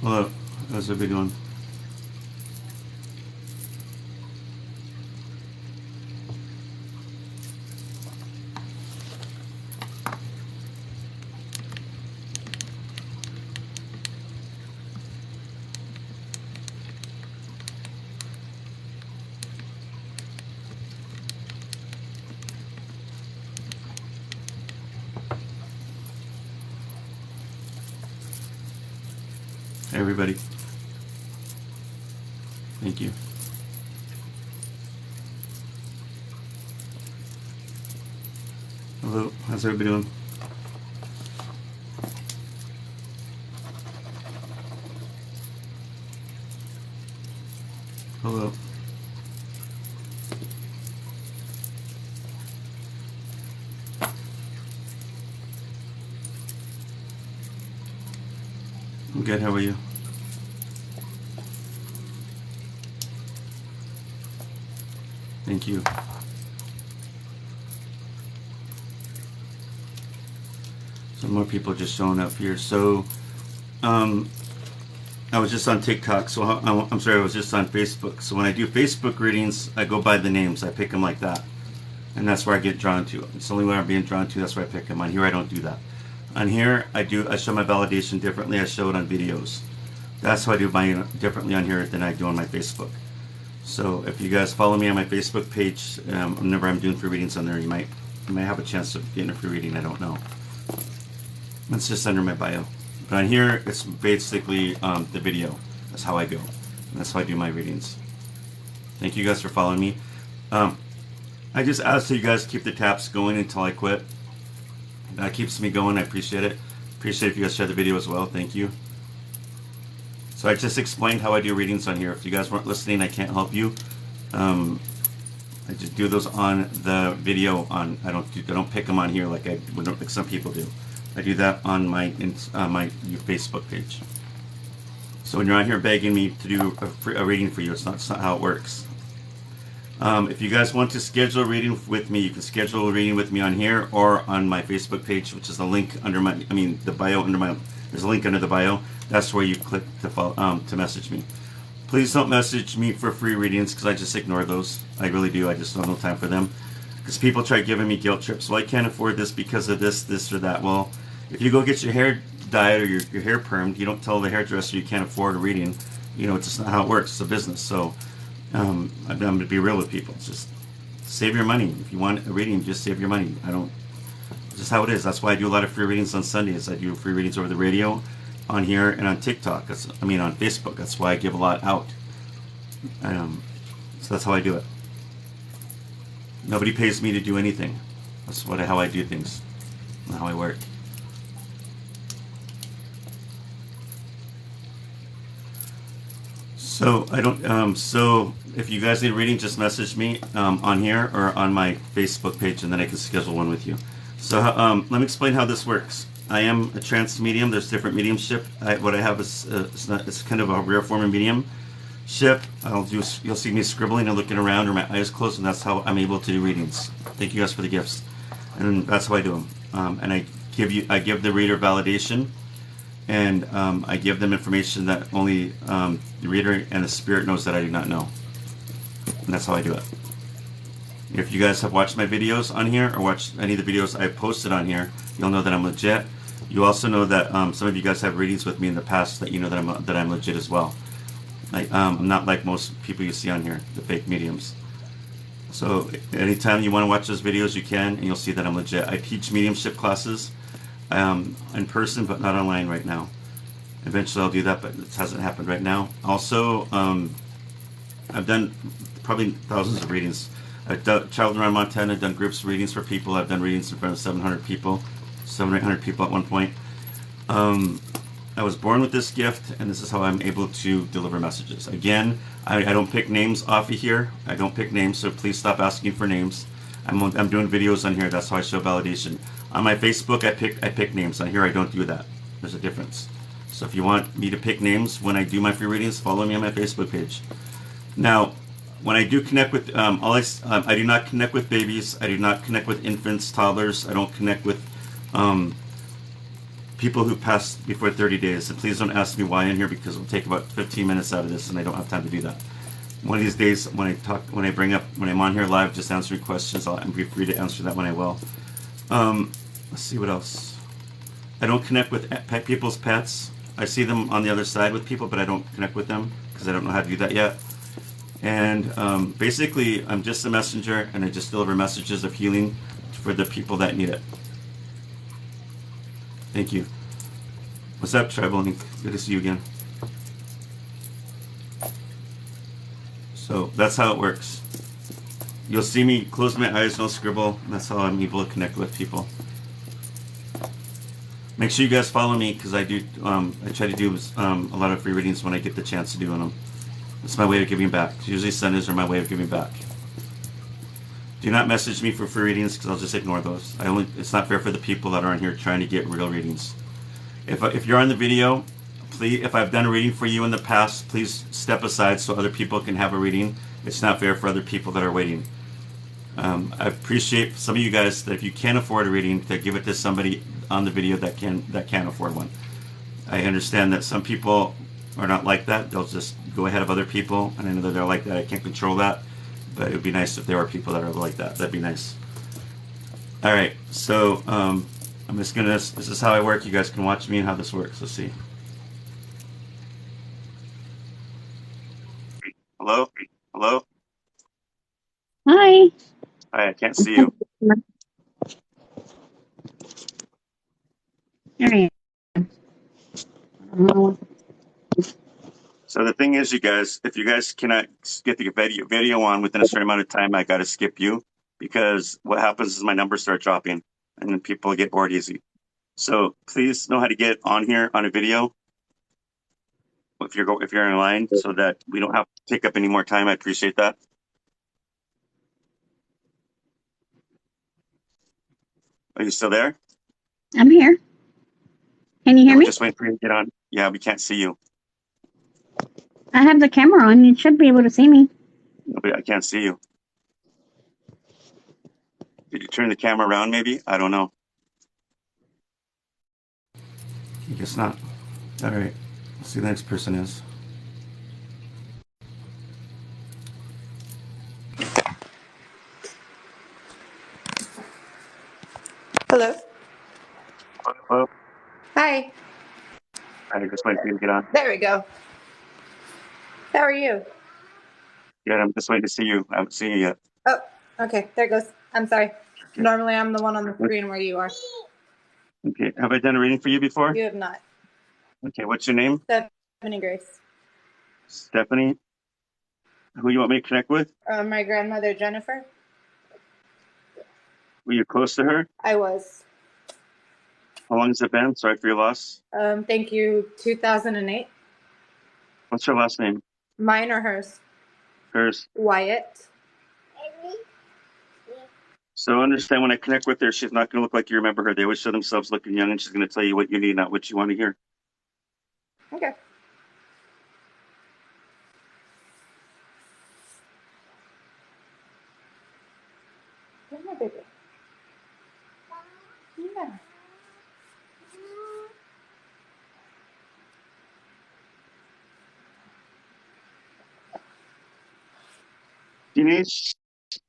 Hello, how's everybody doing? Hey everybody. Thank you. Hello, how's everybody doing? Hello. I'm good, how are you? Thank you. Some more people just showing up here. So, I was just on TikTok, so I'm sorry, I was just on Facebook. So when I do Facebook readings, I go by the names. I pick them like that. And that's where I get drawn to. It's the only way I'm being drawn to, that's where I pick them. On here, I don't do that. On here, I show my validation differently. I show it on videos. That's how I do mine differently on here than I do on my Facebook. So if you guys follow me on my Facebook page, whenever I'm doing free readings on there, you might have a chance of getting a free reading. I don't know. It's just under my bio. But on here, it's basically the video. That's how I go. And that's how I do my readings. Thank you guys for following me. I just ask that you guys keep the taps going until I quit. That keeps me going. I appreciate it. Appreciate if you guys share the video as well. Thank you. So I just explained how I do readings on here. If you guys weren't listening, I can't help you. I just do those on the video. I don't pick them on here like some people do. I do that on my Facebook page. So when you're on here begging me to do a reading for you, it's not how it works. If you guys want to schedule a reading with me, you can schedule a reading with me on here or on my Facebook page, which is the link under the bio under my. There's a link under the bio. That's where you click to message me. Please don't message me for free readings because I just ignore those. I really do. I just don't have no time for them. Because people try giving me guilt trips. Well, I can't afford this because of this or that. Well, if you go get your hair dyed or your hair permed, you don't tell the hairdresser you can't afford a reading. You know, it's just not how it works. It's a business. So I'm going to be real with people. Just save your money. If you want a reading, just save your money. It's just how it is. That's why I do a lot of free readings on Sundays. I do free readings over the radio, on here, and on TikTok. On Facebook. That's why I give a lot out. So that's how I do it. Nobody pays me to do anything. That's how I do things. Not how I work. So so if you guys need a reading, just message me on here or on my Facebook page, and then I can schedule one with you. So let me explain how this works. I am a trance medium. There's different mediumship. What I have is it's kind of a rare form of mediumship. You'll see me scribbling and looking around, or my eyes closed, and that's how I'm able to do readings. Thank you guys for the gifts, and that's how I do them. And I give the reader validation. And I give them information that only the reader and the spirit knows that I do not know. And that's how I do it. If you guys have watched my videos on here or watched any of the videos I've posted on here, you'll know that I'm legit. You also know that some of you guys have readings with me in the past that you know that I'm legit as well. I'm not like most people you see on here, the fake mediums. So anytime you want to watch those videos, you can, and you'll see that I'm legit. I teach mediumship classes. In person, but not online right now. Eventually I'll do that, but it hasn't happened right now. Also, I've done probably thousands of readings. I've traveled around Montana, done groups of readings for people. I've done readings in front of 700 people, 700 or 800 people at one point. I was born with this gift, and this is how I'm able to deliver messages. Again, I don't pick names off of here. I don't pick names, so please stop asking for names. I'm doing videos on here. That's how I show validation. On my Facebook, I pick names. On here, I don't do that. There's a difference. So if you want me to pick names when I do my free readings, follow me on my Facebook page. Now, when I do connect with, I do not connect with babies. I do not connect with infants, toddlers. I don't connect with people who pass before 30 days. And please don't ask me why in here because it'll take about 15 minutes out of this, and I don't have time to do that. One of these days, when I'm on here live, just answering questions, I'll be free to answer that when I will. Let's see what else. I don't connect with people's pets. I see them on the other side with people, but I don't connect with them because I don't know how to do that yet. And basically, I'm just a messenger, and I just deliver messages of healing for the people that need it. Thank you. What's up, Tribal Link? Good to see you again. So that's how it works. You'll see me close my eyes, no scribble. That's how I'm able to connect with people. Make sure you guys follow me because I try to do a lot of free readings when I get the chance to do them. It's my way of giving back. Usually Sundays are my way of giving back. Do not message me for free readings because I'll just ignore those. It's not fair for the people that aren't here trying to get real readings. If you're on the video, please, if I've done a reading for you in the past, please step aside so other people can have a reading. It's not fair for other people that are waiting. I appreciate some of you guys that if you can't afford a reading, to give it to somebody on the video that can afford one. I understand that some people are not like that. They'll just go ahead of other people, and I know that they're like that. I can't control that, but it would be nice if there were people that are like that. That'd be nice. All right, so I'm just gonna. This is how I work. You guys can watch me and how this works. Let's see. Hello, hello. Hi. Hi, I can't see you. There I am. So the thing is, you guys, if you guys cannot get the video on within a certain amount of time, I got to skip you because what happens is my numbers start dropping and then people get bored easy. So please know how to get on here on a video if you're in line so that we don't have to take up any more time. I appreciate that. Are you still there? I'm here. Can you Yeah, hear we're me? just waiting for you to get on. Yeah, we can't see you. I have the camera on. You should be able to see me. No, but I can't see you. Did you turn the camera around maybe? I don't know. I guess not. All right. Let's see who the next person is. Hello. Hello. Hi. I just waiting for you to get on. There we go. How are you? Yeah, I'm just waiting to see you. I haven't seen you yet. Oh, okay. There goes. I'm sorry. Okay. Normally I'm the one on the screen where you are. Okay. Have I done a reading for you before? You have not. Okay. What's your name? Stephanie Grace. Stephanie. Who you want me to connect with? My grandmother Jennifer. Were you close to her? I was. How long has it been? Sorry for your loss. Thank you. 2008. What's her last name? Mine or hers? Hers. Wyatt. So understand when I connect with her, she's not going to look like you remember her. They always show themselves looking young, and she's going to tell you what you need, not what you want to hear. Okay. Where's my baby? Yeah.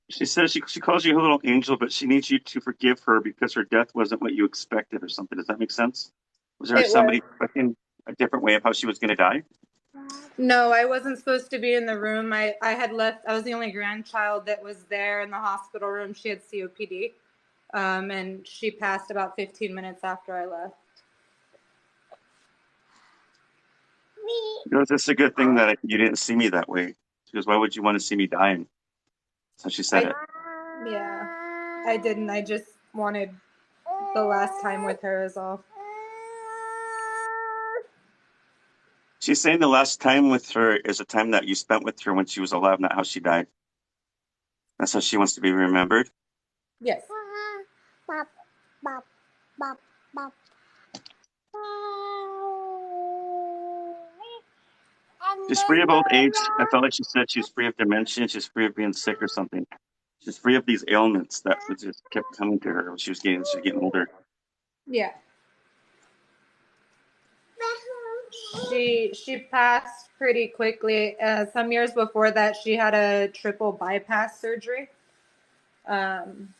She says she calls you a little angel, but she needs you to forgive her because her death wasn't what you expected or something. Does that make sense? Was there It was. somebody expecting a different way of how she was going to die? No, I wasn't supposed to be in the room. I had left. I was the only grandchild that was there in the hospital room. She had COPD, and she passed about 15 minutes after I left. You know, it's a good thing that you didn't see me that way. Because why would you want to see me dying? So she said it. Yeah, I didn't. I just wanted the last time with her is all. She's saying the last time with her is a time that you spent with her when she was alive, not how she died. That's how she wants to be remembered. Yes. She's free of old age. I felt like she said she's free of dementia. She's free of being sick or something. She's free of these ailments that just kept coming to her when she was getting older. Yeah. She passed pretty quickly. Some years before that, she had a triple bypass surgery. Um,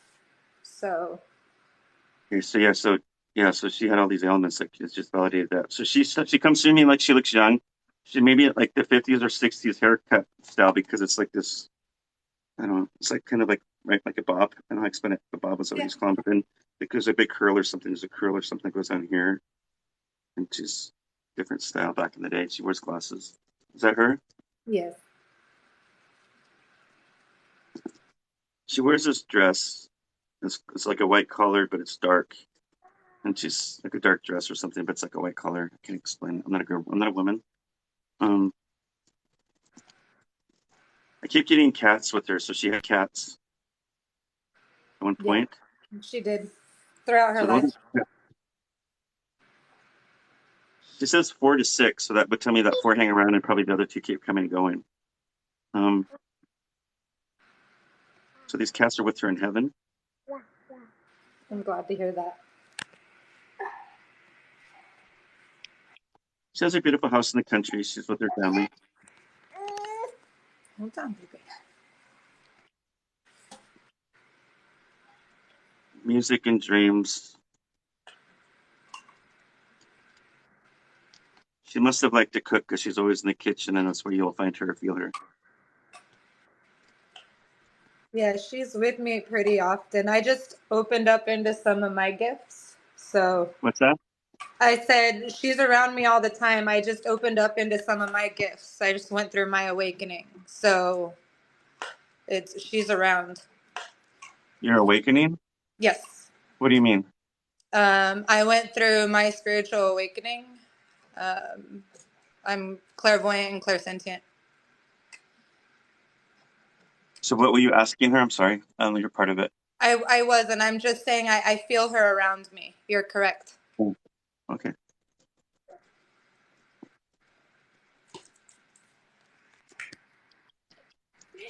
so Okay, so she had all these ailments. Like it's just validated that. So she comes to me like she looks young. She maybe at like the 50s or 60s haircut style because it's like this. I don't know. It's like kind of like right like a bob. I don't know how to explain it. The bob is what yeah, he's calling, but then because a big curl or something, there's a curl or something that goes on here, and she's different style back in the day. She wears glasses. Is that her? yes, She wears this dress. It's like a white collar, but it's dark. And she's like a dark dress or something, but it's like a white collar. I can't explain. I'm not a girl. I'm not a woman. Um, I keep getting cats with her, so she had cats at one yeah, point. she did throughout her So those, life. she says 4 to 6, so that would tell me that 4 hang around and probably the other 2 keep coming and going. Um, so these cats are with her in heaven. I'm glad to hear that. She has a beautiful house in the country. She's with her family. Hold on, baby. Music and dreams. She must have liked to cook because she's always in the kitchen, and that's where you'll find her or feel her. Yeah, she's with me pretty often. I just opened up into some of my gifts. So What's that? I said she's around me all the time. I just opened up into some of my gifts. I just went through my awakening. So she's around. Your awakening? Yes. What do you mean? I went through my spiritual awakening. Um, I'm clairvoyant and clairsentient. So what were you asking her? I'm sorry. I don't know you're part of it. I was, and I'm just saying I feel her around me. You're correct. Oh, okay.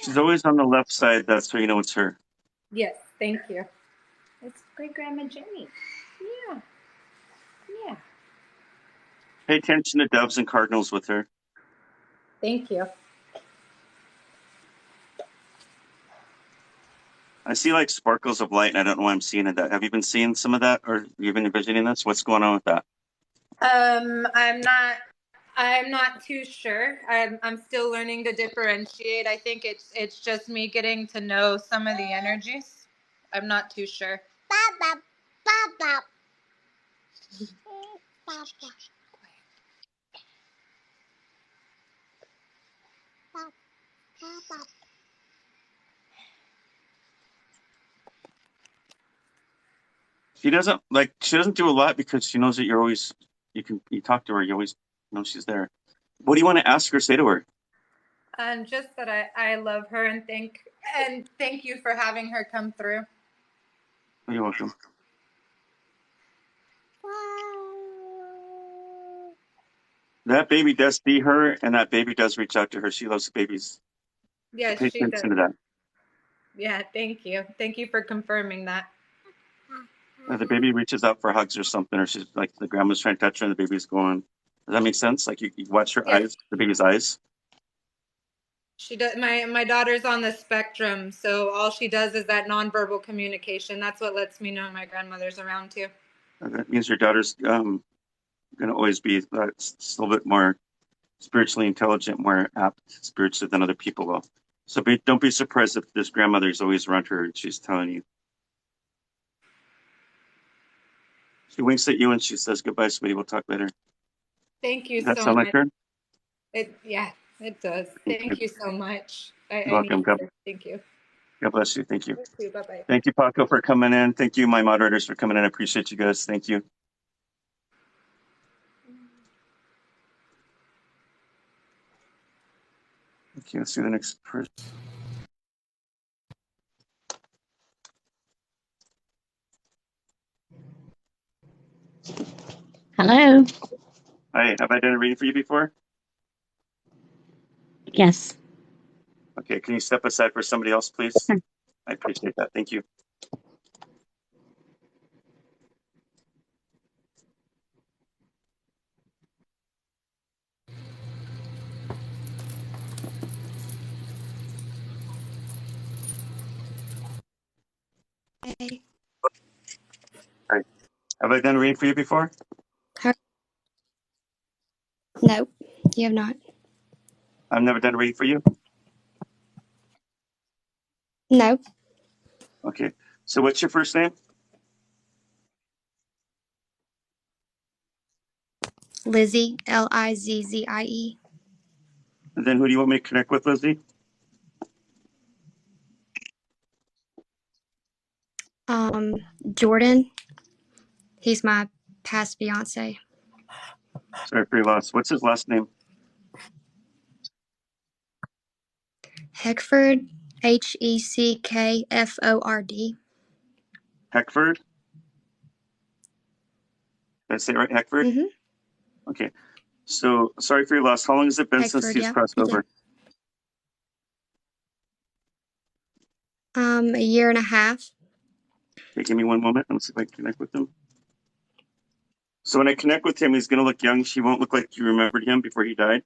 She's always on the left side. That's where you know it's her. Yes, thank you. It's great grandma Jenny. Yeah, yeah. Pay attention to doves and cardinals with her. Thank you. I see like sparkles of light, and I don't know why I'm seeing it. That have you been seeing some of that, or you've been envisioning this? What's going on with that? I'm not. I'm not too sure. I'm still learning to differentiate. I think it's just me getting to know some of the energies. I'm not too sure. Papa, Papa. Papa. Papa. She doesn't do a lot because she knows that you talk to her, you always know she's there. What do you want to ask her, say to her? And just that I love her and thank you for having her come through. You're welcome. That baby does see her, and that baby does reach out to her. She loves babies. So Yes, pay she does. attention to that. Yeah, thank you. Thank you for confirming that. The baby reaches out for hugs or something, or she's like the grandma's trying to touch her, and the baby's going. Does that make sense? Like you watch her Yes. eyes, the baby's eyes. She does. My daughter's on the spectrum, so all she does is that nonverbal communication. That's what lets me know my grandmother's around too. That means your daughter's going to always be a little bit more spiritually intelligent, more apt spiritually than other people will. So don't be surprised if this grandmother is always around her and she's telling you. She winks at you and she says, "Goodbye, sweetie. We'll talk later." Thank you Does that so sound much. like her? Yeah, it does. Thank you so much. I You're welcome. need it. Thank you. God bless you. Thank you. You too. Bye bye. Thank you, Paco, for coming in. Thank you, my moderators, for coming in. I appreciate you guys. Thank you. Okay, let's see the next person. Hello. Hi, have I done a reading for you before? Yes. Okay, can you step aside for somebody else, please? Sure. I appreciate that. Thank you. Have I done a reading for you before? Nope, you have not. I've never done a reading for you? No. Okay. So what's your first name? Lizzie, Lizzie. And then who do you want me to connect with, Lizzie? Jordan. He's my past fiance. Sorry for your loss. What's his last name? Heckford, Heckford. Heckford? Did I say it right? Heckford? Mm-hmm. Okay. So sorry for your loss. How long has it been since Heckford, he's yeah. crossed over? A year and a half. Okay, give me one moment. Let me see if I can connect with him. So when I connect with him, he's going to look young. She won't look like you remembered him before he died.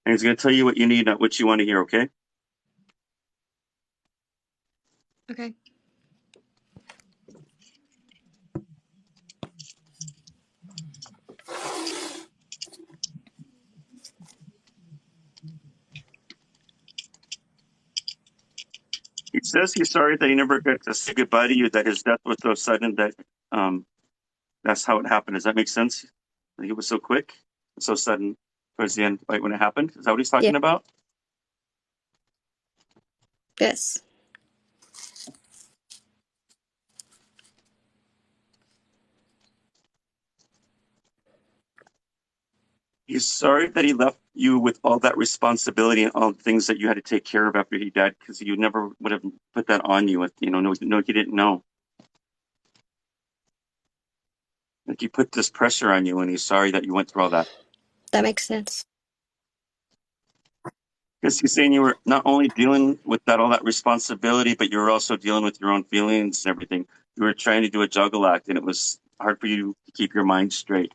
And he's going to tell you what you need, not what you want to hear, okay? Okay. He says he's sorry that he never got to say goodbye to you, that his death was so sudden that that's how it happened. Does that make sense? That he was so quick, so sudden towards the end, right when it happened? Is that what he's talking about? Yes. He's sorry that he left you with all that responsibility and all the things that you had to take care of after he died, because you never would have put that on you. With no, he didn't know. Like he put this pressure on you, and he's sorry that you went through all that. That makes sense. Because he's saying you were not only dealing with all that responsibility, but you were also dealing with your own feelings and everything. You were trying to do a juggle act, and it was hard for you to keep your mind straight.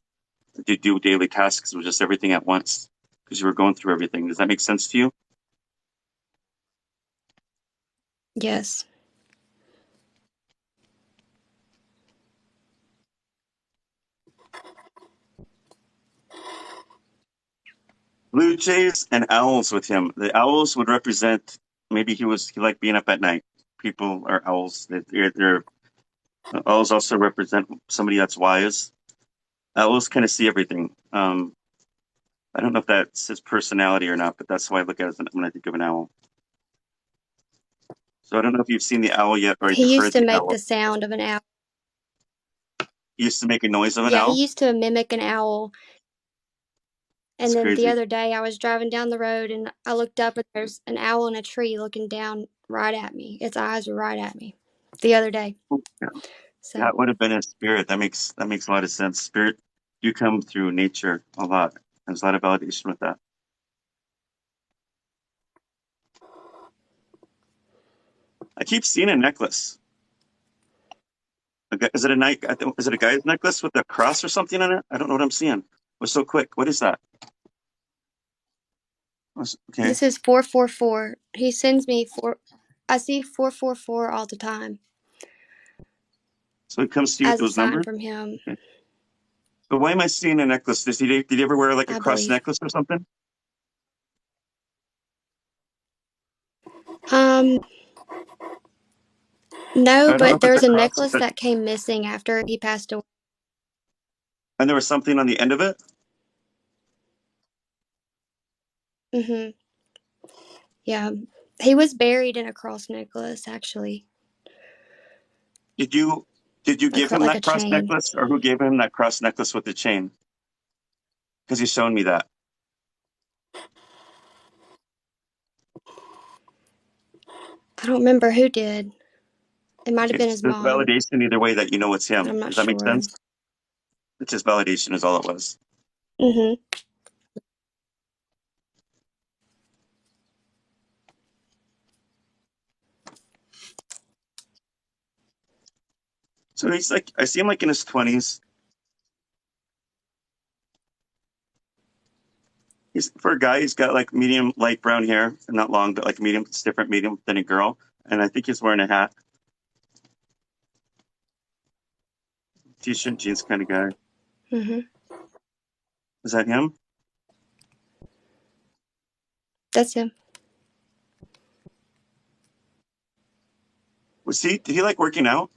To do daily tasks, it was just everything at once because you were going through everything. Does that make sense to you? Yes. Blue jays and owls with him. The owls would represent maybe he liked being up at night. People are owls. They're owls also represent somebody that's wise. Owls kind of see everything. I don't know if that's his personality or not, but that's how I look at it when I think of an owl. So I don't know if you've seen the owl yet or He you've used heard to the make owl. the sound of an owl. He used to make a noise of an Yeah, owl. he used to mimic an owl. And It's then the crazy. other day I was driving down the road and I looked up and there's an owl in a tree looking down right at me. Its eyes were right at me the other day. Yeah. So That would have been a spirit. That makes a lot of sense. Spirit, you come through nature a lot. There's a lot of validation with that. I keep seeing a necklace. Is it a night? Is it a guy's necklace with a cross or something on it? I don't know what I'm seeing. It was so quick. What is that? Okay. this is 444. He sends me I see 444 all the time So it comes to you with as a those sign numbers. from him. Okay. But why am I seeing a necklace? Did he ever wear like a I cross believe. necklace or something? No, I don't know but if it's a there's a cross, necklace that came missing after he passed away. and there was something on the end of it. Mhm. Yeah. He was buried in a cross necklace actually. Did you give him Like a that cross chain. necklace, or who gave him that cross necklace with the chain? Because he's shown me that. I don't remember who did. It might have Okay, been so his there's mom. validation either way that you know it's him. I'm not Does that make sure. sense? It's just validation is all it was. Mhm. So he's like, I see him like in his 20s. For a guy, he's got like medium light brown hair, not long, but like medium. It's different medium than a girl, and I think he's wearing a hat. T-shirt, jeans kind of guy. Mm-hmm. Is that him? That's him. Did he like working out?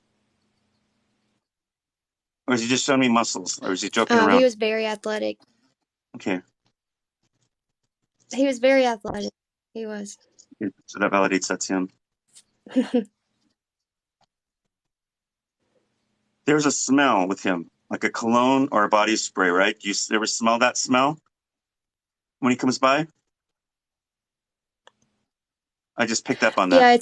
Or is he just showing me muscles? Or is he joking He around? was very athletic. Okay. He was very athletic. He was. So that validates that's him. There's a smell with him, like a cologne or a body spray, right? Do you ever smell that smell when he comes by? I just picked up on that.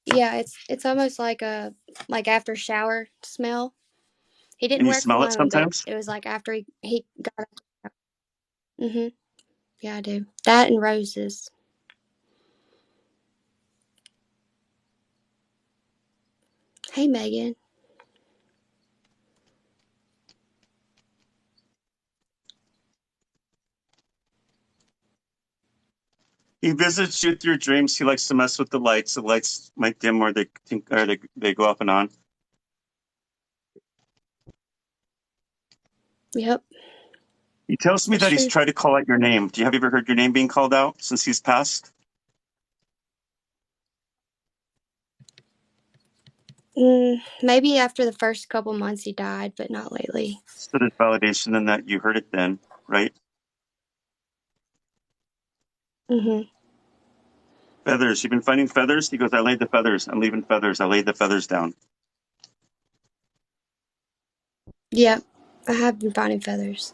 Yeah, it's almost like a after shower smell. He didn't And you wear smell it cologne, but sometimes? it was like after he got. Mhm. Yeah, I do. That and roses. Hey, Megan. He visits you through dreams. He likes to mess with the lights. The lights might dim or they go up and on. Yep, He tells me that's that he's true. tried to call out your name. Have you ever heard your name being called out since he's passed? Maybe after the first couple months he died, but not lately. So there's validation in that you heard it then, right? Mhm. Feathers. You've been finding feathers? He goes, I laid the feathers. I'm leaving feathers. I laid the feathers down. Yep, I have been finding feathers.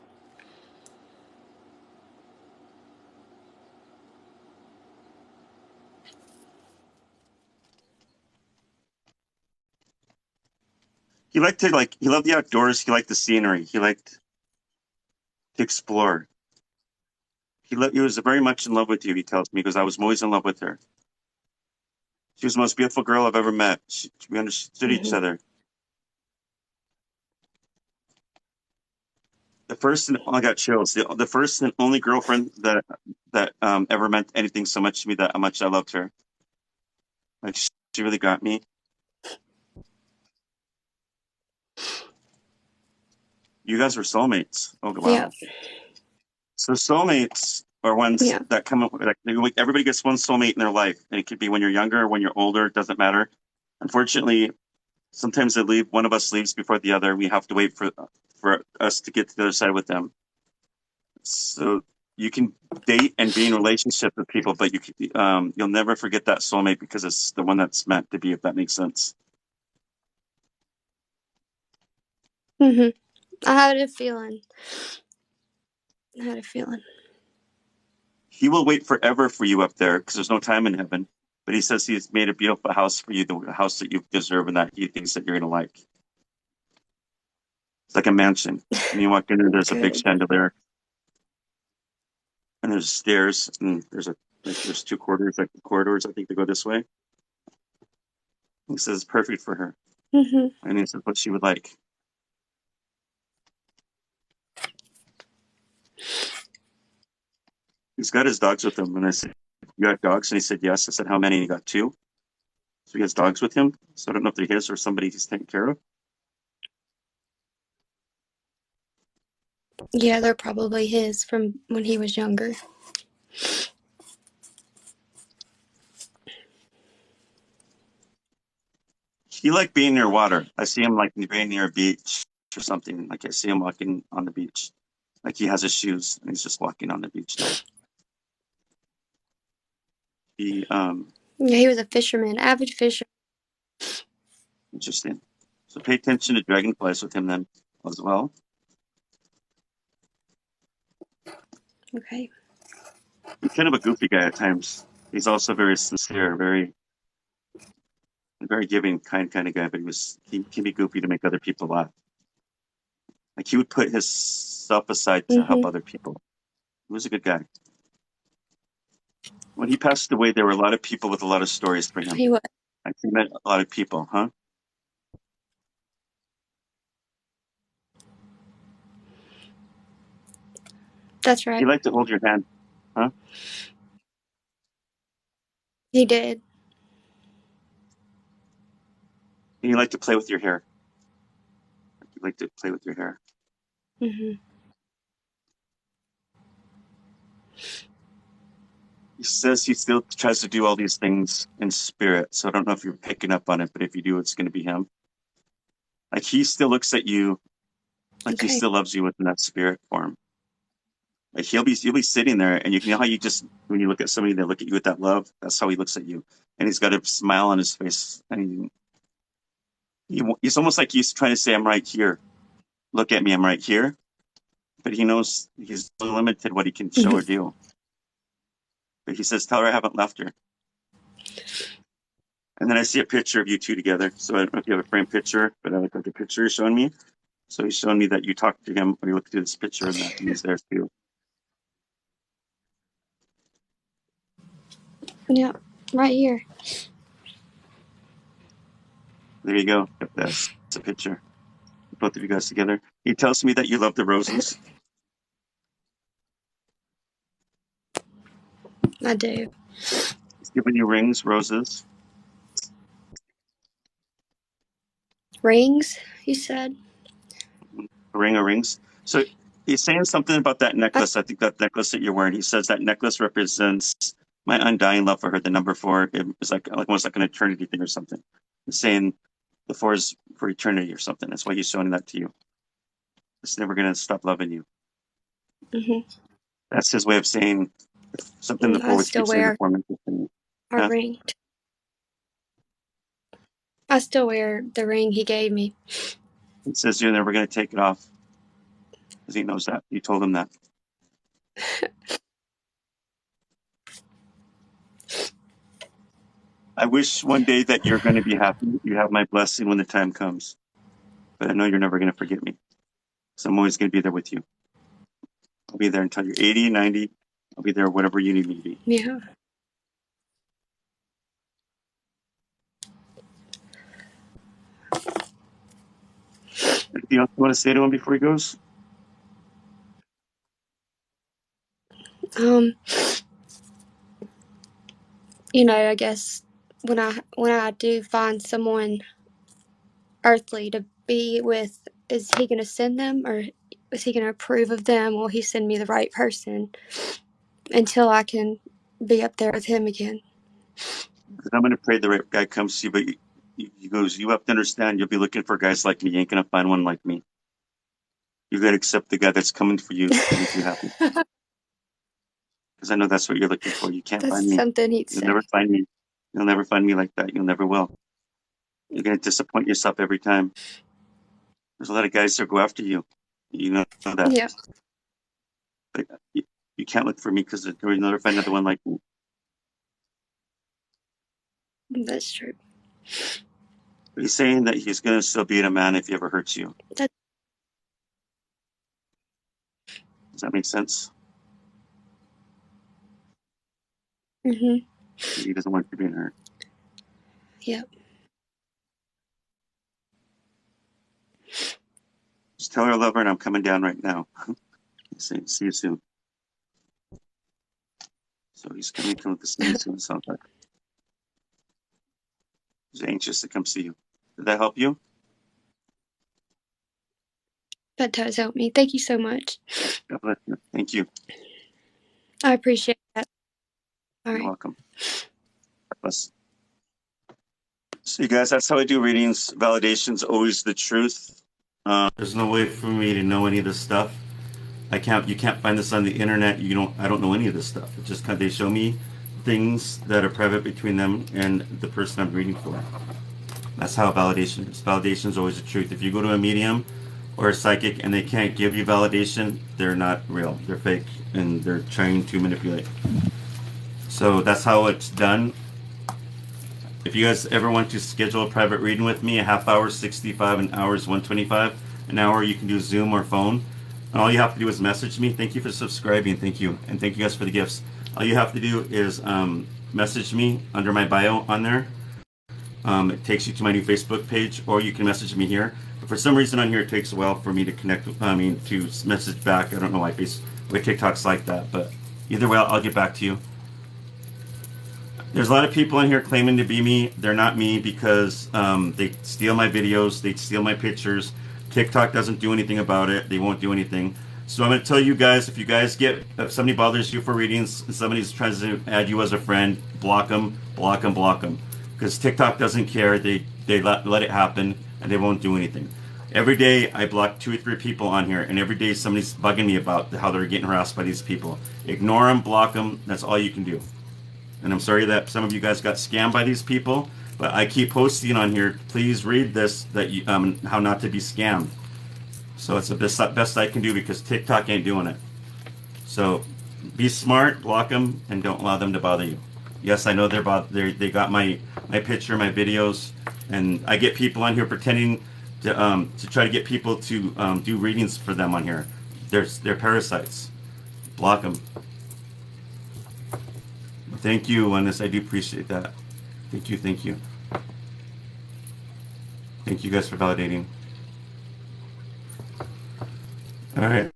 He loved the outdoors. He liked the scenery. He liked to explore. He was very much in love with you, he tells me, because I was always in love with her. She was the most beautiful girl I've ever met. We understood each Mhm. other. The first and I got chills. The first and only girlfriend that ever meant anything so much to me that how much I loved her. Like she really got me. You guys were soulmates. Oh wow. Yep. So soulmates are ones Yeah. that come up. Like everybody gets one soulmate in their life, and it could be when you're younger, or when you're older. It doesn't matter. Unfortunately, sometimes they leave. One of us leaves before the other. We have to wait for us to get to the other side with them. So you can date and be in relationship with people, but you'll never forget that soulmate because it's the one that's meant to be. If that makes sense. Mhm. I had a feeling. I had a feeling. He will wait forever for you up there because there's no time in heaven. But he says he's made a beautiful house for you, the house that you deserve and that he thinks that you're gonna like. It's like a mansion. And you walk in there, there's a big Good. chandelier, and there's stairs, and there's two corridors. I think they go this way. He says it's perfect for her, Mhm. and he says what she would like. He's got his dogs with him, and I said, "You got dogs?" And he said, "Yes." I said, "How many?" And he got two. So he has dogs with him. So I don't know if they're his or somebody he's taking care of. Yeah, they're probably his from when he was younger. He liked being near water. I see him like being near a beach or something. Like I see him walking on the beach. Like he has his shoes and he's just walking on the beach now. He Yeah, he was a fisherman, avid fisher. Interesting. So pay attention to dragonflies with him then as well. Okay. He's kind of a goofy guy at times. He's also very sincere, very giving, kind of guy. But he can be goofy to make other people laugh. Like he would put his self aside to help Mhm. other people. He was a good guy. When he passed away, there were a lot of people with a lot of stories for him. He was. Like he met a lot of people, huh? That's He right. liked to hold your hand, huh? He did. And you like to play with your hair. You like to play with your hair. Mhm. He says he still tries to do all these things in spirit. So I don't know if you're picking up on it, but if you do, it's going to be him. Like he still looks at you like he Okay. still loves you within that spirit form. Like you'll be sitting there, and you know how you just when you look at somebody, they look at you with that love. That's how he looks at you, and he's got a smile on his face, and he's almost like he's trying to say, "I'm right here. Look at me. I'm right here." But he knows he's limited what he can show or do. But he says, "Tell her I haven't left her." And then I see a picture of you two together. So I don't know if you have a framed picture, but I look like the picture you're showing me. So he's showing me that you talked to him when you looked at this picture and that he's there too. Yeah, right here. There you go. That's a picture. Both of you guys together. He tells me that you love the roses. I do. He's giving you rings, roses. Rings, you said? A ring of rings. So he's saying something about that necklace. I think that necklace that you're wearing. He says that necklace represents my undying love for her. The number 4 is like almost like an eternity thing or something. He's saying the 4 is for eternity or something. That's why he's showing that to you. It's never going to stop loving you. Mm-hmm. That's his way of saying something the 4 I would still keep saying wear the 4 meant. a ring. I still wear the ring he gave me. It says you're never going to take it off. Because he knows that. You told him that. I wish one day that you're going to be happy. You have my blessing when the time comes. But I know you're never going to forget me. So I'm always going to be there with you. I'll be there until you're 80, 90. I'll be there whatever you need me to be. Yeah. Anything else you want to say to him before he goes? I guess when I do find someone earthly to be with, is he going to send them, or is he going to approve of them? Will he send me the right person until I can be up there with him again? Because I'm going to pray the right guy comes to you, but he goes, you have to understand, you'll be looking for guys like me. You ain't going to find one like me. You got to accept the guy that's coming for you to make you happy. Because I know that's what you're looking for. You can't find me. Something he'd You'll say. never find me. You'll never find me like that. You'll never will. You're going to disappoint yourself every time. There's a lot of guys that go after you. You know that. Yeah. But you can't look for me because you'll never find another one like me. That's true. But he's saying that he's going to still be a man if he ever hurts you. That, Does that make sense? mm-hmm. He doesn't want you being hurt. Yep. Just tell her I love her and I'm coming down right now. See you soon. So he's coming to see you soon. Sounds like he's anxious to come see you. Did that help you? That does help me. Thank you so much. God bless you. Thank you. I appreciate that. All You're right. welcome. God bless. So you guys, that's how I do readings. Validation's always the truth. There's no way for me to know any of this stuff. You can't find this on the internet. I don't know any of this stuff. It's just they show me things that are private between them and the person I'm reading for. That's how validation is. Validation is always the truth. If you go to a medium or a psychic and they can't give you validation, they're not real. They're fake and they're trying to manipulate. So that's how it's done. If you guys ever want to schedule a private reading with me, a half hour, 65, an hour is 125. An hour you can do Zoom or phone. And all you have to do is message me. Thank you for subscribing. Thank you. And thank you guys for the gifts. All you have to do is message me under my bio on there. It takes you to my new Facebook page, or you can message me here. But for some reason on here, it takes a while for me to connect. To message back. I don't know why TikTok's like that, but either way, I'll get back to you. There's a lot of people in here claiming to be me. They're not me because they steal my videos, they steal my pictures. TikTok doesn't do anything about it. They won't do anything. So I'm going to tell you guys, if somebody bothers you for readings and somebody's trying to add you as a friend, block them, block them, block them. Because TikTok doesn't care. They let it happen and they won't do anything. Every day I block 2 or 3 people on here, and every day somebody's bugging me about how they're getting harassed by these people. Ignore them, block them. That's all you can do. And I'm sorry that some of you guys got scammed by these people, but I keep posting on here. Please read this, that you, how not to be scammed. So it's the best I can do because TikTok ain't doing it. So be smart, block them, and don't allow them to bother you. Yes, I know they got my picture, my videos, and I get people on here pretending to try to get people to do readings for them on here. They're parasites. Block them. Thank you, Oneness. I do appreciate that. Thank you, thank you. Thank you guys for validating. All right.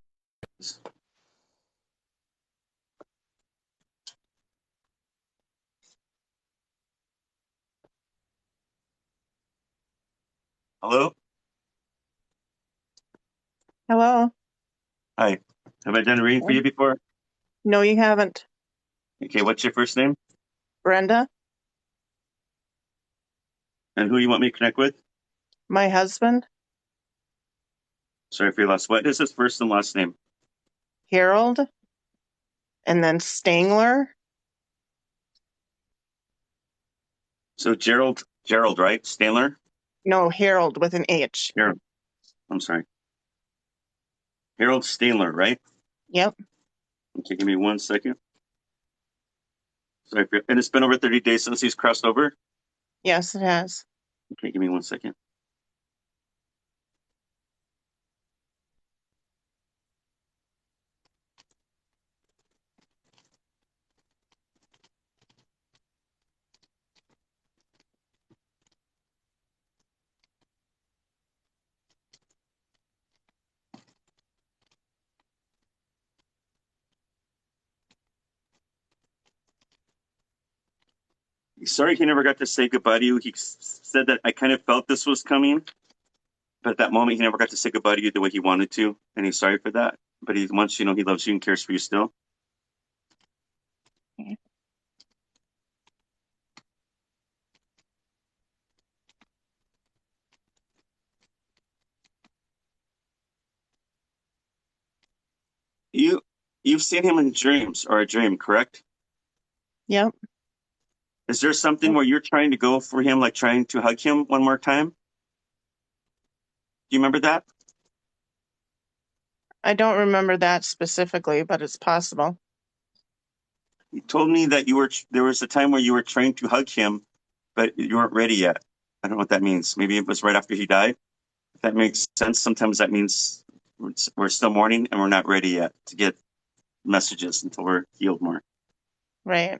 Hello? Hello. Hi. Have I done a reading for you before? No, you haven't. Okay, what's your first name? Brenda, And who you want me to connect with? my husband, Sorry for your loss. What is his first and last name? Harold, and then Stangler. So Gerald, right? Stanler? No, Harold with an H. Harold. I'm sorry. Harold Stanler, right? Yep. Okay, give me 1 second. Sorry, and it's been over 30 days since he's crossed over? Yes, it has. Okay, give me 1 second. Sorry he never got to say goodbye to you. He said that I kind of felt this was coming, but at that moment he never got to say goodbye to you the way he wanted to, and he's sorry for that. But he wants you to know he loves you and cares for you still. Okay. You've seen him in dreams or a dream, correct? Yep. Is there something where you're trying to go for him, like trying to hug him one more time? Do you remember that? I don't remember that specifically, but it's possible. You told me that there was a time where you were trying to hug him, but you weren't ready yet. I don't know what that means. Maybe it was right after he died. If that makes sense, sometimes that means we're still mourning and we're not ready yet to get messages until we're healed more. Right.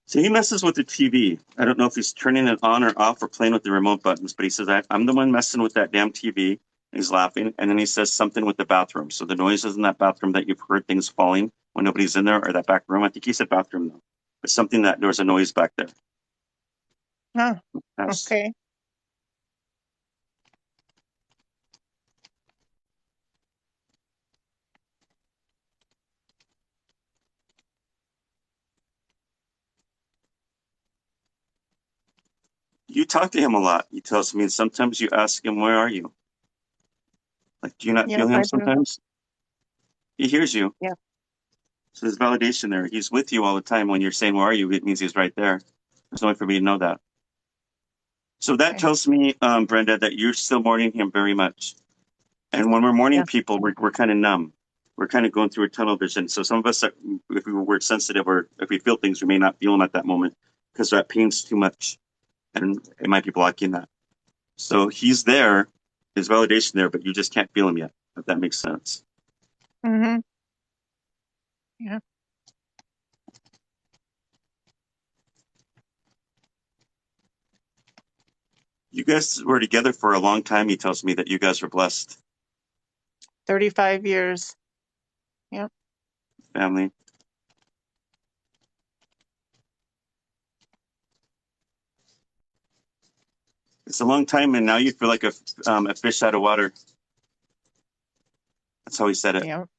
So he messes with the TV. I don't know if he's turning it on or off or playing with the remote buttons, but he says, I'm the one messing with that damn TV. He's laughing. And then he says something with the bathroom. So the noises in that bathroom that you've heard things falling when nobody's in there, or that back room. I think he said bathroom though. But something that there was a noise back there. Huh. That's- Okay. You talk to him a lot. He tells me, and sometimes you ask him, where are you? Like, do you not Yep, feel I him do. sometimes? He hears you. Yeah. So there's validation there. He's with you all the time. When you're saying, where are you? It means he's right there. There's no way for me to know that. So that Okay. tells me, Brenda, that you're still mourning him very much. And when we're mourning Yeah. people, we're kind of numb. We're kind of going through a tunnel vision. So some of us, if we were sensitive or if we feel things, we may not feel them at that moment because that pain's too much. And it might be blocking that. So he's there, there's validation there, but you just can't feel him yet, if that makes sense. Mm-hmm. Yeah. You guys were together for a long time. He tells me that you guys were blessed 35 years. Yep. family. It's a long time, and now you feel like a fish out of water. That's how he said it. Yep.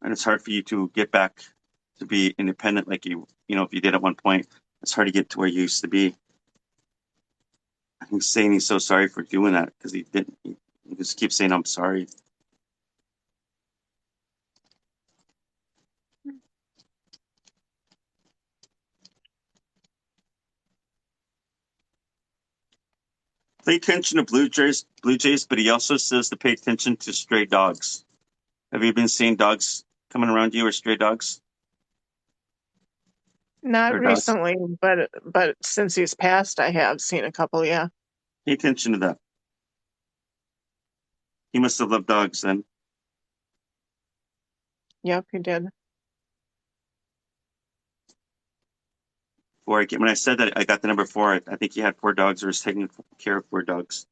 And it's hard for you to get back to be independent like if you did at one point. It's hard to get to where you used to be. And he's saying he's so sorry for doing that because he didn't. He just keeps saying, "I'm sorry." Pay attention to Blue Jays, but he also says to pay attention to stray dogs. Have you been seeing dogs coming around you or stray dogs? Not Or dogs? recently, but since he's passed, I have seen a couple. Yeah. Pay attention to that. He must have loved dogs then. Yep, he did. When I said that I got the number 4, I think he had 4 dogs or was taking care of 4 dogs.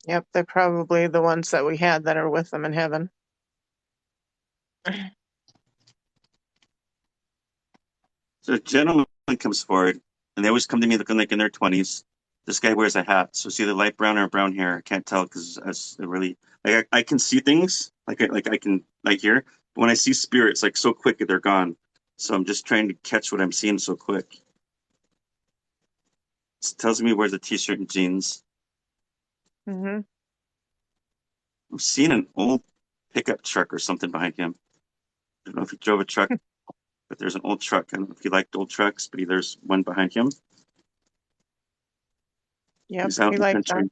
Yep, they're probably the ones that we had that are with him in heaven. So a gentleman comes forward, and they always come to me looking like in their 20s. This guy wears a hat, so it's either light brown or brown hair. I can't tell because it's really like I can see things like I can hear, but when I see spirits like so quick they're gone. So I'm just trying to catch what I'm seeing so quick. It tells me he wears a t-shirt and jeans. Mm-hmm. I'm seeing an old pickup truck or something behind him. I don't know if he drove a truck, but there's an old truck. I don't know if he liked old trucks, but there's one behind him. Yep, He's out he in the liked country. that.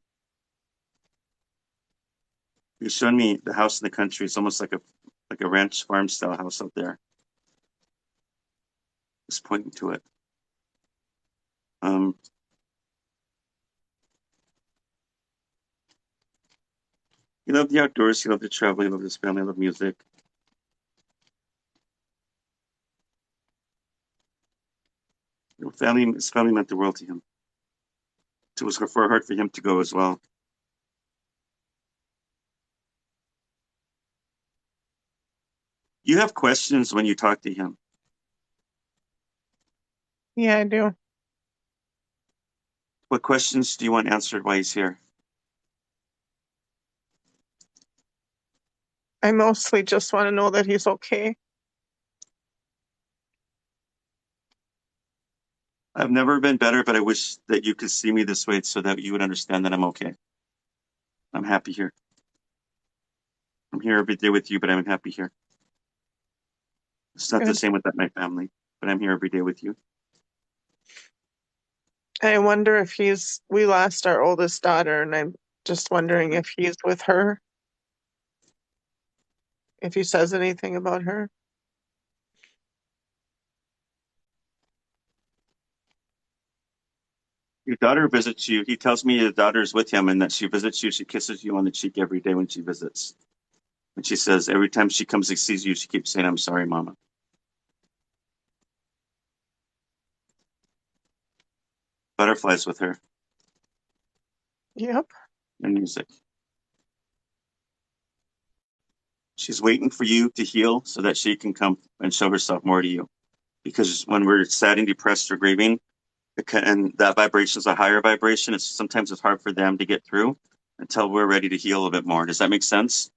He's showing me the house in the country. It's almost like a ranch farm style house out there. He's pointing to it. He loved the outdoors. He loved to travel. He loved his family. He loved music. His family meant the world to him. So it was hard for him to go as well. You have questions when you talk to him. Yeah, I do. What questions do you want answered while he's here? I mostly just want to know that he's okay. I've never been better, but I wish that you could see me this way so that you would understand that I'm okay. I'm happy here. I'm here every day with you, but I'm happy here. It's not the Good. same with my family, but I'm here every day with you. I wonder if we lost our oldest daughter, and I'm just wondering if he's with her. If he says anything about her. Your daughter visits you. He tells me your daughter is with him and that she visits you. She kisses you on the cheek every day when she visits. And she says every time she comes and sees you, she keeps saying, "I'm sorry, Mama." Butterflies with her Yep. and music. She's waiting for you to heal so that she can come and show herself more to you. Because when we're sad and depressed or grieving, and that vibration is a higher vibration, sometimes it's hard for them to get through until we're ready to heal a bit more. Does that make sense?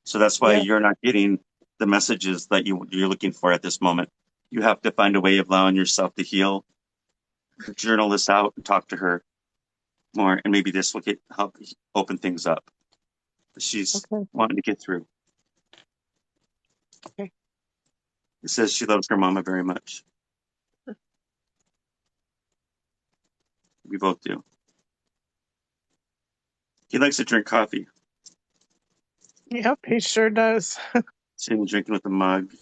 So that's why Yeah. you're not getting the messages that you're looking for at this moment. You have to find a way of allowing yourself to heal. Journal this out and talk to her more, and maybe this will help open things up. She's Okay. wanting to get through. Okay. It says she loves her mama very much. We both do. He likes to drink coffee. Yep, he sure does. Sitting drinking with a mug.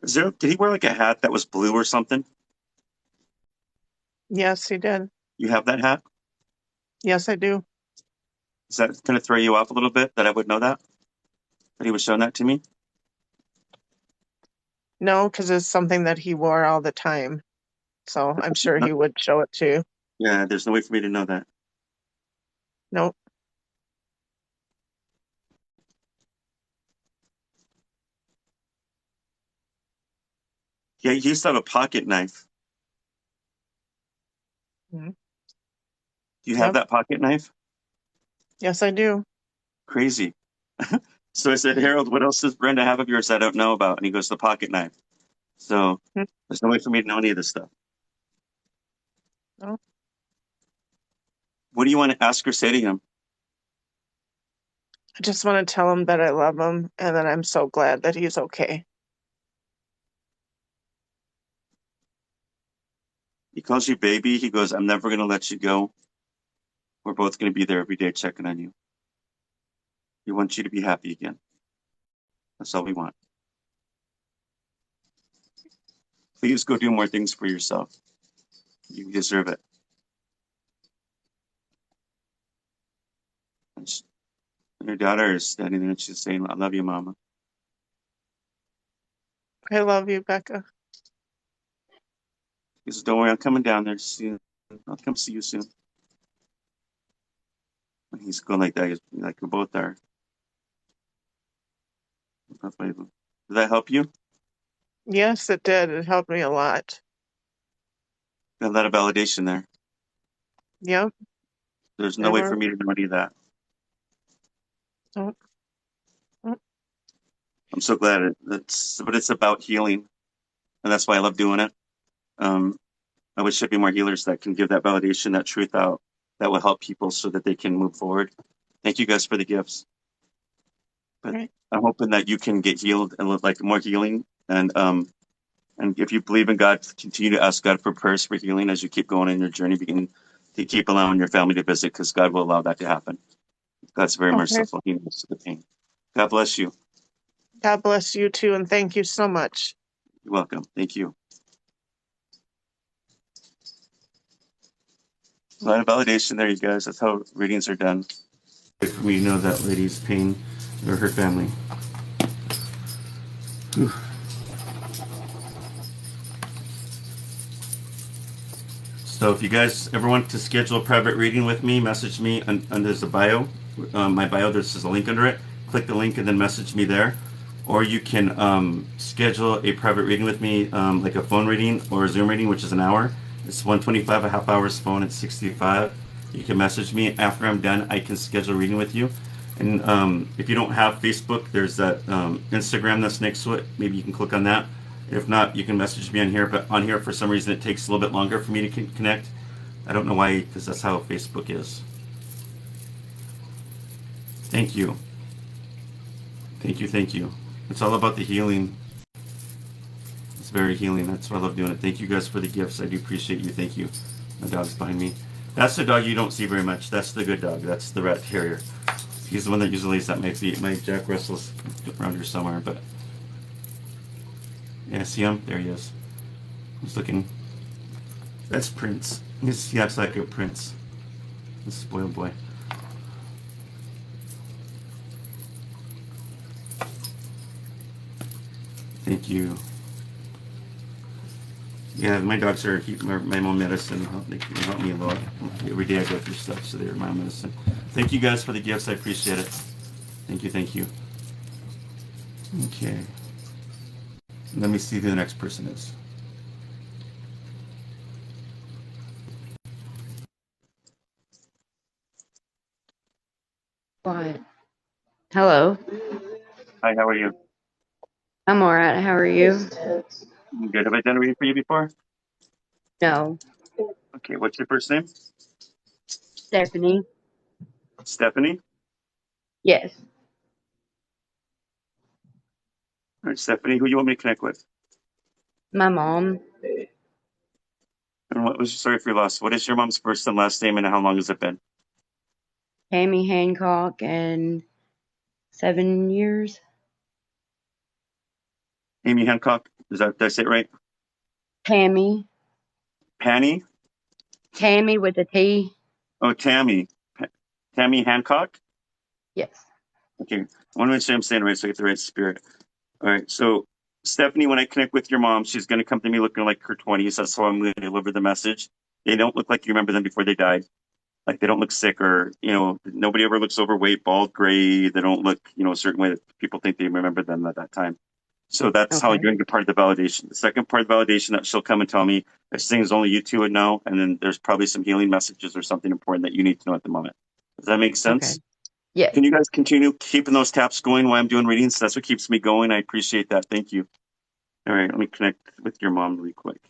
Did he wear like a hat that was blue or something? Yes, he did. You have that hat? Yes, I do. Is that going to throw you off a little bit that I would know that? That he was showing that to me? No, because it's something that he wore all the time. So I'm sure he would show it to you. Yeah, there's no way for me to know that. Nope. Yeah, he used to have a pocket knife. Mhm. Do you have Yep. that pocket knife? Yes, I do. Crazy. So I said, Harold, what else does Brenda have of yours I don't know about? And he goes, the pocket knife. So Hmm. there's no way for me to know any of this stuff. No. What do you want to ask or say to him? I just want to tell him that I love him and that I'm so glad that he's okay. He calls you baby. He goes, I'm never going to let you go. We're both going to be there every day checking on you. He wants you to be happy again. That's all we want. Please go do more things for yourself. You deserve it. And your daughter is standing there and she's saying, I love you, Mama. I love you, Becca. He says, don't worry, I'm coming down there soon. I'll come see you soon. And he's going like that. He's like, we both are. Did that help you? Yes, it did. It helped me a lot. Got a lot of validation there. Yep. There's no way Never. for me to know any of that. Nope. Nope. I'm so glad but it's about healing. And that's why I love doing it. I wish there'd be more healers that can give that validation, that truth out, that will help people so that they can move forward. Thank you guys for the gifts. But Right. I'm hoping that you can get healed and look like more healing. And if you believe in God, continue to ask God for prayers for healing as you keep going in your journey, begin to keep allowing your family to visit because God will allow that to happen. God's very Okay. merciful. He knows the pain. God bless you. God bless you too, and thank you so much. You're welcome. Thank you. A lot of validation there, you guys. That's how readings are done. For me to know that lady's pain or her family. Whew. So if you guys ever want to schedule a private reading with me, message me under the bio. My bio, there's a link under it. Click the link and then message me there. Or you can schedule a private reading with me, like a phone reading or a Zoom reading, which is an hour. It's $125, a half hour's phone. It's $65. You can message me. After I'm done, I can schedule a reading with you. And if you don't have Facebook, there's that Instagram that's next to it. Maybe you can click on that. If not, you can message me on here. But on here, for some reason, it takes a little bit longer for me to connect. I don't know why, because that's how Facebook is. Thank you. Thank you, thank you. It's all about the healing. It's very healing. That's why I love doing it. Thank you guys for the gifts. I do appreciate you. Thank you. My dog's behind me. That's the dog you don't see very much. That's the good dog. That's the rat terrier. He's the one that usually lays at my feet. My Jack Russell's around here somewhere, but yeah, see him? There he is. He's looking. That's Prince. He acts like a prince. A spoiled boy. Thank you. Yeah, my dogs are my own medicine. They help me a lot. Every day I go through stuff, so they're my medicine. Thank you guys for the gifts. I appreciate it. Thank you, thank you. Okay. Let me see who the next person is. What? Hello. Hi, how are you? I'm alright. How are you? I'm good. Have I done a reading for you before? No. Okay, what's your first name? Stephanie? Stephanie? Yes. All right, Stephanie, who you want me to connect with? My mom. And sorry for your loss. What is your mom's first and last name and how long has it been? Tammy Hancock and 7 years. Amy Hancock. Did I say it right? Tammy. Panny? Tammy with a T. Oh, Tammy. Tammy Hancock? Yes. Okay. I want to make sure I'm saying it right so I get the right spirit. All right. So, Stephanie, when I connect with your mom, she's going to come to me looking like her 20s. That's how I'm going to deliver the message. They don't look like you remember them before they died. Like they don't look sick or, nobody ever looks overweight, bald, gray. They don't look, a certain way that people think they remember them at that time. So that's how Okay. you're going to get part of the validation. The second part of the validation that she'll come and tell me, there's things only you two would know. And then there's probably some healing messages or something important that you need to know at the moment. Does that make sense? Okay. Yes. Can you guys continue keeping those taps going while I'm doing readings? That's what keeps me going. I appreciate that. Thank you. All right, let me connect with your mom really quick.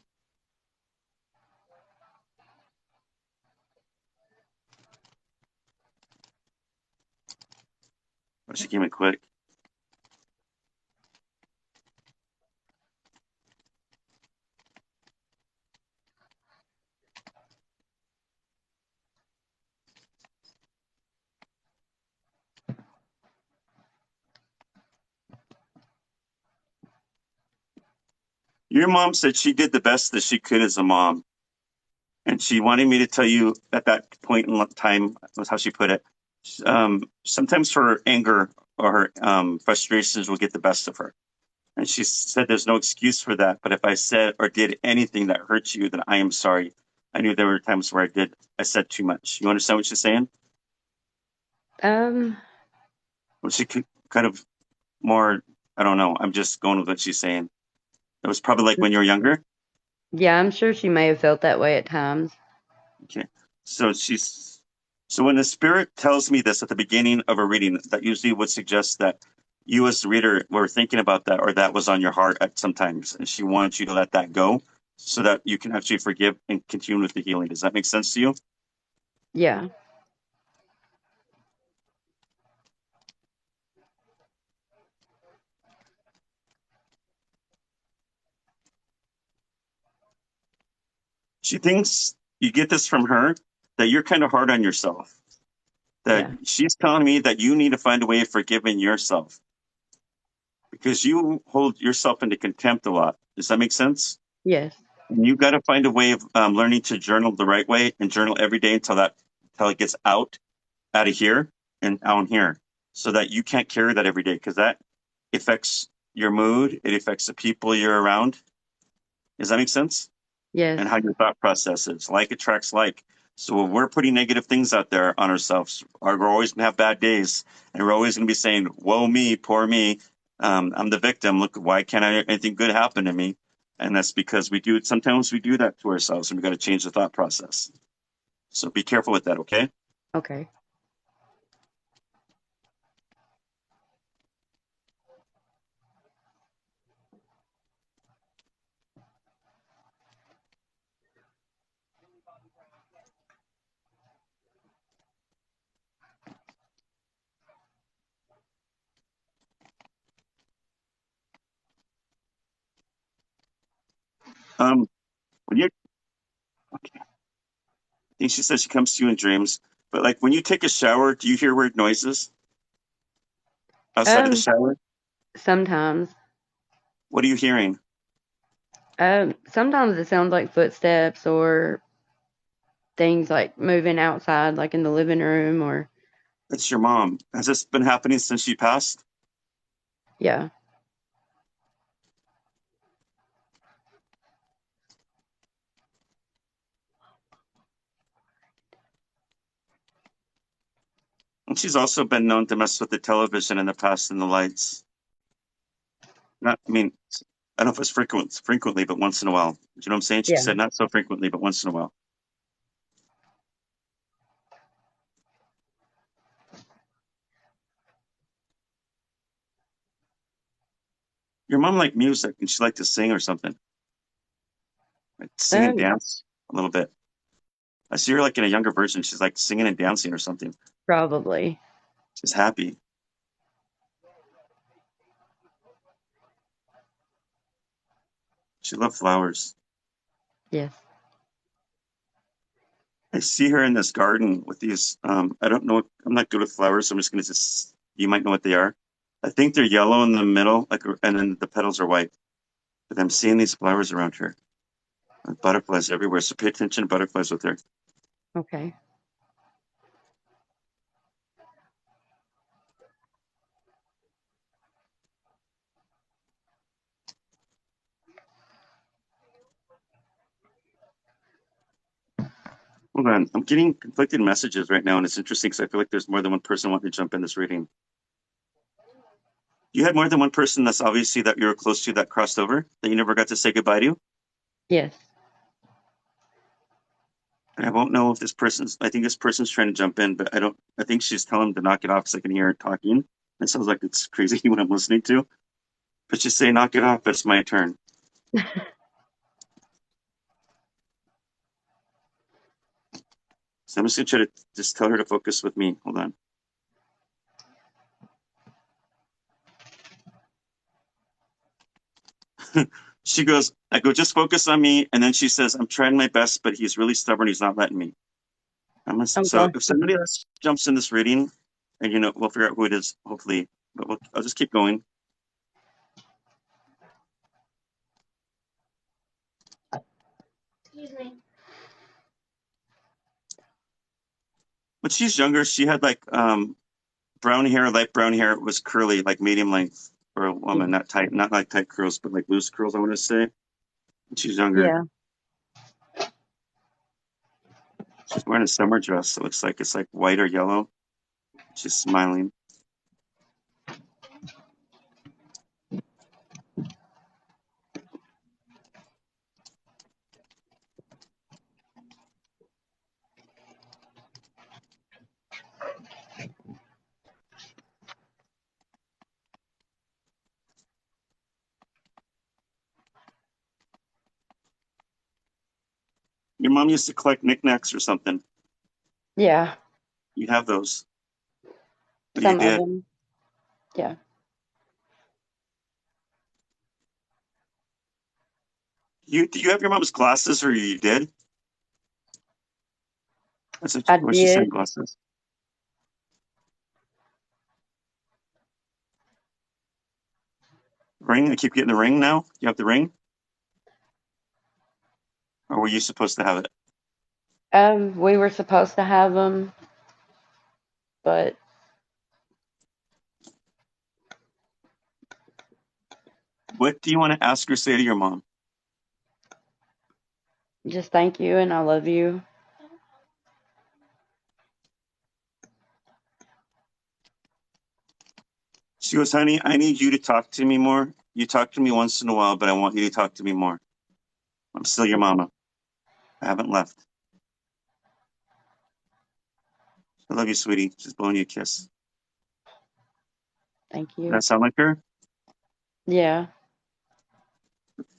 Oh, she came in quick. Your mom said she did the best that she could as a mom. And she wanted me to tell you at that point in time, was how she put it. Sometimes her anger or her frustrations will get the best of her. And she said there's no excuse for that. But if I said or did anything that hurt you, then I am sorry. I knew there were times where I said too much. You understand what she's saying? Um. Well, she could kind of more, I don't know. I'm just going with what she's saying. It was probably like when you were younger. Yeah, I'm sure she may have felt that way at times. Okay. So when the spirit tells me this at the beginning of a reading, that usually would suggest that you as the reader were thinking about that or that was on your heart at sometimes. And she wants you to let that go so that you can actually forgive and continue with the healing. Does that make sense to you? Yeah. She thinks you get this from her that you're kind of hard on yourself. That Yeah. she's telling me that you need to find a way of forgiving yourself because you hold yourself into contempt a lot. Does that make sense? Yes. And you got to find a way of learning to journal the right way and journal every day until it gets out of here and down here, so that you can't carry that every day because that affects your mood. It affects the people you're around. Does that make sense? Yes. And how your thought process is. Like attracts like. So when we're putting negative things out there on ourselves, we're always gonna have bad days, and we're always gonna be saying, "Woe me, poor me. I'm the victim. Look, why can't anything good happen to me?" And that's because sometimes we do that to ourselves, and we got to change the thought process. So be careful with that, okay? Okay. Um, when you, okay, I think she says she comes to you in dreams, but like when you take a shower, do you hear weird noises outside of the Um. shower? Sometimes. What are you hearing? Sometimes it sounds like footsteps or things like moving outside, like in the living room, or That's your mom. Has this been happening since she passed? yeah. And she's also been known to mess with the television in the past and the lights. Not, I mean, I don't know if it's frequently, but once in a while. Do you know what I'm saying? She Yeah. said not so frequently, but once in a while. Your mom liked music and she liked to sing or something. Like sing and Um. dance a little bit. I see her like in a younger version. She's like singing and dancing or something. Probably. She's happy. She loved flowers. Yes. I see her in this garden with these. I don't know. I'm not good with flowers, so I'm just gonna You might know what they are. I think they're yellow in the middle, like, and then the petals are white. But I'm seeing these flowers around her. Butterflies everywhere, so pay attention to butterflies with her. Okay. Hold on, I'm getting conflicted messages right now, and it's interesting because I feel like there's more than one person wanting to jump in this reading. You had more than one person that's obviously that you were close to that crossed over that you never got to say goodbye to. Yes. And I won't know if this person's. I think this person's trying to jump in, but I don't. I think she's telling him to knock it off because I can hear her talking. It sounds like it's crazy what I'm listening to. But just say, knock it off. It's my turn. So I'm just gonna try to just tell her to focus with me. Hold on. She goes, I go, just focus on me. And then she says, I'm trying my best, but he's really stubborn. He's not letting me. So if somebody else jumps in this reading, and we'll figure out who it is, hopefully. But I'll just keep going. Excuse me. When she's younger, she had like brown hair, light brown hair. It was curly, like medium length for a woman, not tight, not like tight curls, but like loose curls, I want to say. When she's younger. Yeah. She's wearing a summer dress. It looks like it's like white or yellow. She's smiling. Your mom used to collect knickknacks or something. Yeah. You have those. But Some you of did. them. Yeah. Do you have your mom's glasses, or you did? I What's she saying, did. glasses? Ring? I keep getting the ring now. You have the ring? Or were you supposed to have it? We were supposed to have them, but What do you want to ask or say to your mom? just thank you and I love you. She goes, honey, I need you to talk to me more. You talk to me once in a while, but I want you to talk to me more. I'm still your mama. I haven't left. I love you, sweetie. Just blowing you a kiss. Thank Does you. that sound like her? Yeah.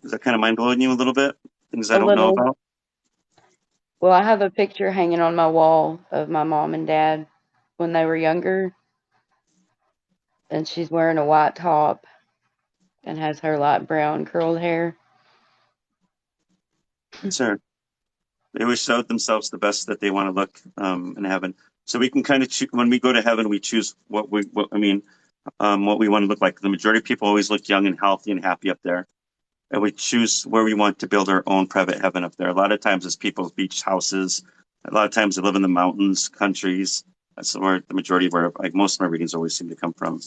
Is that kind of mind blowing you a little bit? Things I A don't know little. about? Well, I have a picture hanging on my wall of my mom and dad when they were younger, and she's wearing a white top and has her light brown curled hair. It's her. They always showed themselves the best that they want to look in heaven. So we can kind of when we go to heaven, we choose what we want to look like. The majority of people always look young and healthy and happy up there, and we choose where we want to build our own private heaven up there. A lot of times it's people's beach houses. A lot of times they live in the mountains, countries. That's where the majority of most of my readings always seem to come from.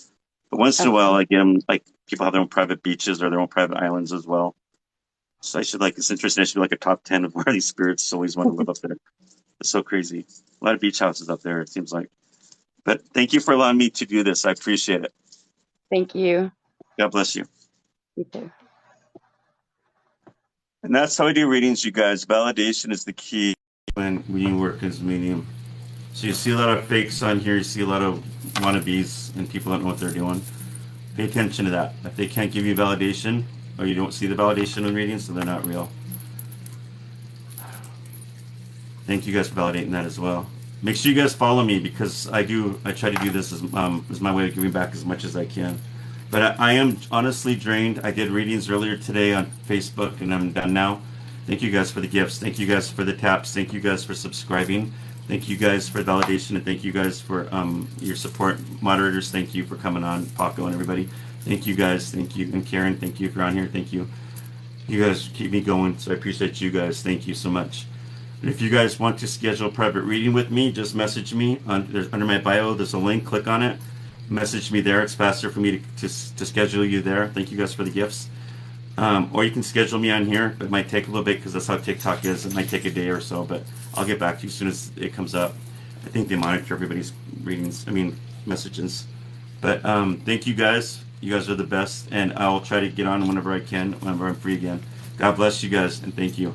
But once in a while, again, like people have their own private beaches or their own private islands as well. So it's interesting. I should be like a top 10 of where these spirits always want to live up there. It's so crazy. A lot of beach houses up there, it seems like. But thank you for allowing me to do this. I appreciate it. Thank you. God bless you. You too. And that's how I do readings, you guys. Validation is the key when you work as a medium. So you see a lot of fakes on here. You see a lot of wannabes and people don't know what they're doing. Pay attention to that. If they can't give you validation, or you don't see the validation in readings, so they're not real. Thank you guys for validating that as well. Make sure you guys follow me because I try to do this as my way of giving back as much as I can. But I am honestly drained. I did readings earlier today on Facebook, and I'm done now. Thank you guys for the gifts. Thank you guys for the taps. Thank you guys for subscribing. Thank you guys for validation, and thank you guys for your support. Moderators, thank you for coming on. Paco and everybody. Thank you guys. Thank you. And Karen, thank you for on here. Thank you. You guys keep me going, so I appreciate you guys. Thank you so much. And if you guys want to schedule a private reading with me, just message me. There's under my bio. There's a link. Click on it. Message me there. It's faster for me to schedule you there. Thank you guys for the gifts. Or you can schedule me on here. It might take a little bit because that's how TikTok is. It might take a day or so, but I'll get back to you as soon as it comes up. I think they monitor everybody's readings. I mean, messages. But thank you guys. You guys are the best, and I'll try to get on whenever I can, whenever I'm free again. God bless you guys, and thank you.